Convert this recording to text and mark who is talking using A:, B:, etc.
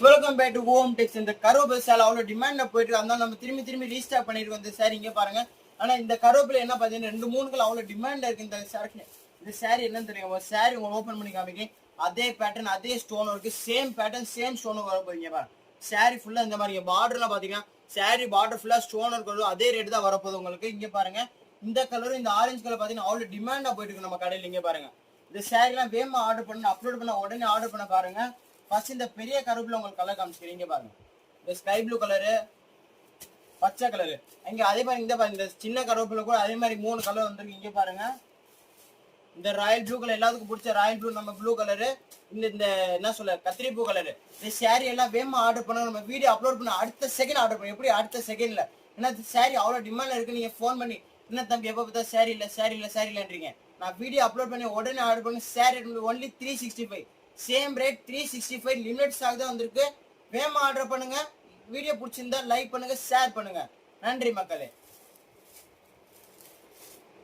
A: Welcome back to home டெக்ஸ். இந்த கருவேப்பிலை சேலை அவ்வளோ டிமாண்ட்ல போயிட்டு அதனால நம்ம திரும்பி ரீஸ்டாக் பண்ணிருக்கோம் இந்த சாரி. இங்க பாருங்க. ஆனா இந்த கருவேப்பிலை என்ன பாத்தீங்கன்னா 2-3 அவ்வளோ டிமாண்ட்ல இருக்கு இந்த சாரி. இந்த சாரி என்னன்னு தெரியும், ஒரு சாரி உங்களுக்கு ஓப்பன் பண்ணி காமிக்க அதே பேட்டர்ன் அதே ஸ்டோன் இருக்கு, சேம் பேட்டர்ன் சேம் ஸ்டோன் வர போறீங்க பாருங்க. சாரி ஃபுல்லா இந்த மாதிரி பார்டர்லாம் பாத்தீங்கன்னா சாரி பார்டர் ஃபுல்லா ஸ்டோன் இருக்கிறது அதே ரேட் தான் வரப்போகுது உங்களுக்கு. இங்க பாருங்க இந்த கலரும் இந்த ஆரஞ்சு கலர் பாத்தீங்கன்னா அவ்வளோ டிமாண்டா போயிட்டு இருக்கு நம்ம கடையில். இங்க பாருங்க இந்த சாரிலாம் வேமா ஆர்டர் பண்ணி அப்லோட் பண்ண உடனே ஆர்டர் பண்ண பாருங்க. ஃபர்ஸ்ட் இந்த பெரிய கருப்புல உங்களுக்கு கலர் காமிச்சிக்கிறீங்க பாருங்க. இந்த ஸ்கை ப்ளூ கலரு, பச்சை கலரு. இங்க அதே மாதிரி இந்த பாருங்க இந்த சின்ன கருவேப்பில கூட அதே மாதிரி 3 கலர் வந்துருக்கு. இங்க பாருங்க இந்த ராயல் ப்ளூ கலர் எல்லாத்துக்கும் பிடிச்ச ராயல் ப்ளூ நம்ம ப்ளூ கலரு, இந்த என்ன சொல்ல கத்திரி பூ கலரு. இந்த சாரி எல்லாம் வேமா ஆர்டர் பண்ண நம்ம வீடியோ அப்லோட் பண்ண அடுத்த செகண்ட் ஆர்டர் பண்ணுங்க. எப்படி அடுத்த செகண்ட்ல? ஏன்னா சாரி அவ்வளோ டிமாண்ட்ல இருக்கு. நீங்க ஃபோன் பண்ணி என்ன தம்பி எப்போ பார்த்தா சாரி இல்லைன்றீங்க. நான் வீடியோ அப்லோட் பண்ணி உடனே ஆர்டர் பண்ணி sorry only 365 same rate 365 limit stock தான் வந்திருக்கு. வேமா ஆர்டர் பண்ணுங்க. வீடியோ பிடிச்சிருந்தா லைக் பண்ணுங்க, ஷேர் பண்ணுங்க. நன்றி மக்களே.